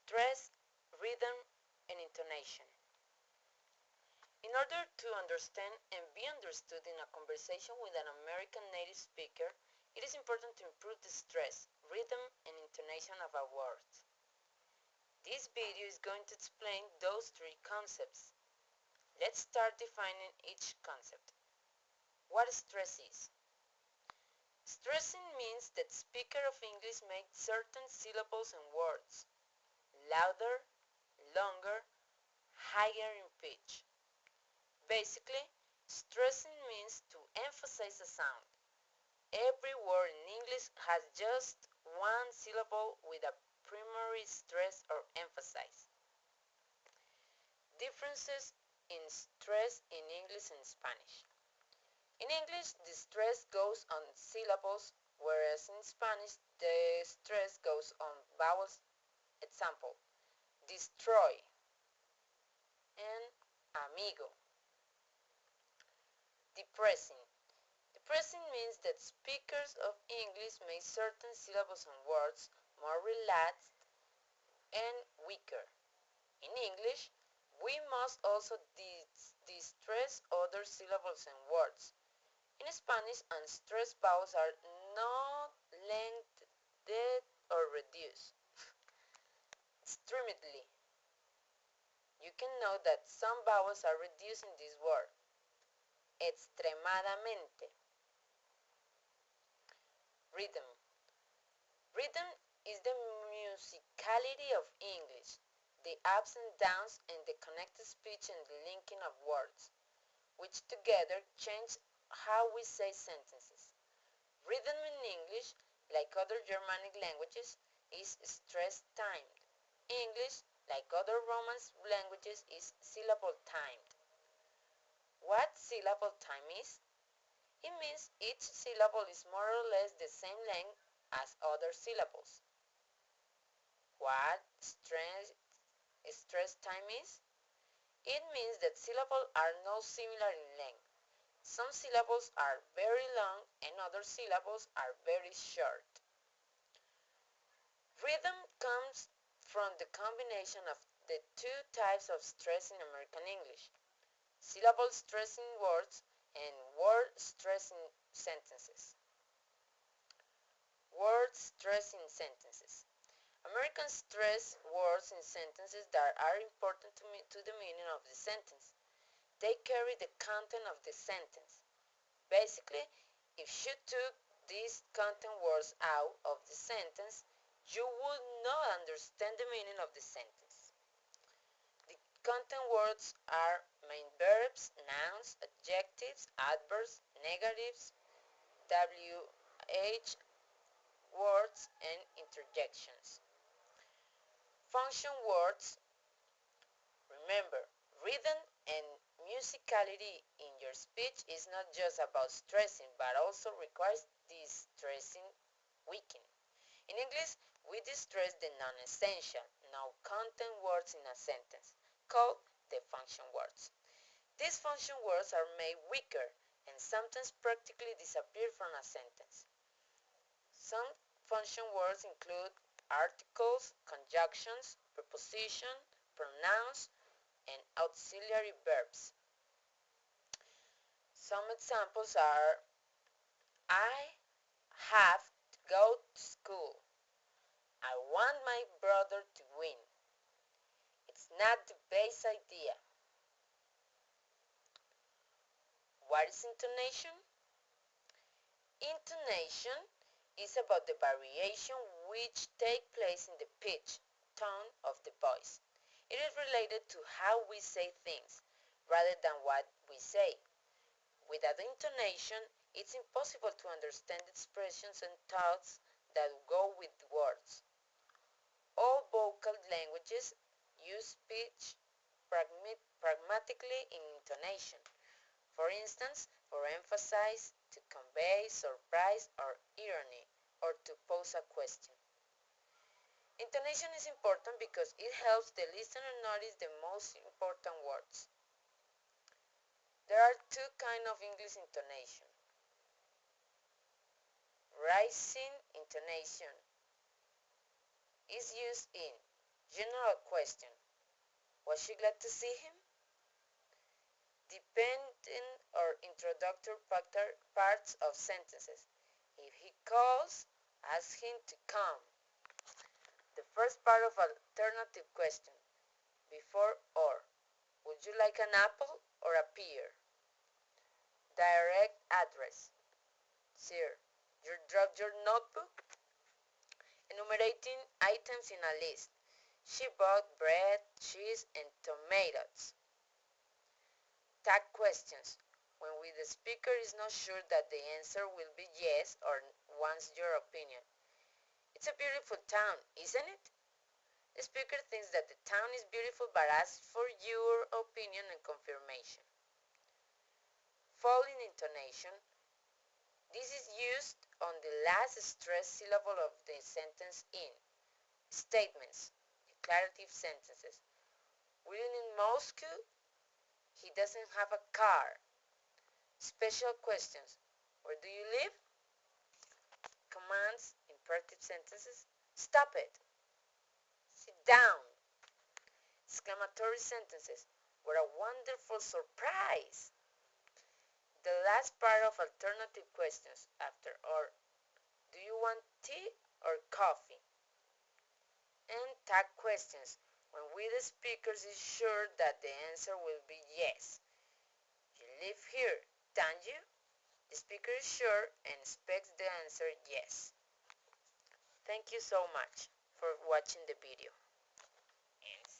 stress, rhythm, and intonation. In order to understand and be understood in a conversation with an American native speaker, it is important to improve the stress, rhythm, and intonation of our words. This video is going to explain those three concepts. Let's start defining each concept. What stress is? Stressing means that speakers of English make certain syllables and words louder, longer, higher in pitch. Basically, stressing means to emphasize a sound. Every word in English has just one syllable with a primary stress or emphasis. Differences in stress in English and Spanish. In English, the stress goes on syllables, whereas in Spanish, the stress goes on vowels. Example, destroy and amigo. Depressing. Depressing means that speakers of English make certain syllables and words more relaxed and weaker. In English, we must also distress other syllables and words. In Spanish, unstressed vowels are not lengthened or reduced. Extremely. You can note that some vowels are reduced in this word. Extremadamente. Rhythm. Rhythm is the musicality of English, the ups and downs and the connected speech and the linking of words, which together change how we say sentences. Rhythm in English, like other Germanic languages, is stress-timed. English, like other Romance languages, is syllable-timed. What syllable time is? It means each syllable is more or less the same length as other syllables. What stress time is? It means that syllables are not similar in length. Some syllables are very long and other syllables are very short. Rhythm comes from the combination of the two types of stress in American English: syllable stressing words and word stressing sentences. Word stressing sentences. Americans stress words in sentences that are important to the meaning of the sentence. They carry the content of the sentence. Basically, if you took these content words out of the sentence, you would not understand the meaning of the sentence. The content words are main verbs, nouns, adjectives, adverbs, negatives, WH words, and interjections. Function words. Remember, rhythm and musicality in your speech is not just about stressing, but also requires distressing weakening. In English, we distress the non-essential, no-content words in a sentence, called the function words. These function words are made weaker and sometimes practically disappear from a sentence. Some function words include articles, conjunctions, preposition, pronouns, and auxiliary verbs. Some examples are: I have to go to school. I want my brother to win. It's not the best idea. What is intonation? Intonation is about the variation which take place in the pitch, tone of the voice. It is related to how we say things, rather than what we say. Without intonation, it's impossible to understand expressions and thoughts that go with words. All vocal languages use pitch pragmatically in intonation. For instance, for emphasize, to convey surprise or irony, or to pose a question. Intonation is important because it helps the listener notice the most important words. There are two kinds of English intonation. Rising intonation is used in General question. Was she glad to see him? Dependent or introductory parts of sentences. If he calls, ask him to come. The first part of alternative question. Before or. Would you like an apple or a pear? Direct address. Sir, you dropped your notebook? Enumerating items in a list. She bought bread, cheese, and tomatoes. Tag questions. When the speaker is not sure that the answer will be yes or wants your opinion. It's a beautiful town, isn't it? The speaker thinks that the town is beautiful but asks for your opinion and confirmation. Falling intonation. This is used on the last stressed syllable of the sentence in statements, declarative sentences. We live in Moscow. He doesn't have a car. Special questions. Where do you live? Commands, imperative sentences. Stop it. Sit down. Exclamatory sentences. What a wonderful surprise. The last part of alternative questions after or. Do you want tea or coffee? And tag questions. When the speaker is sure that the answer will be yes. You live here, don't you? The speaker is sure and expects the answer yes. Thank you so much for watching the video.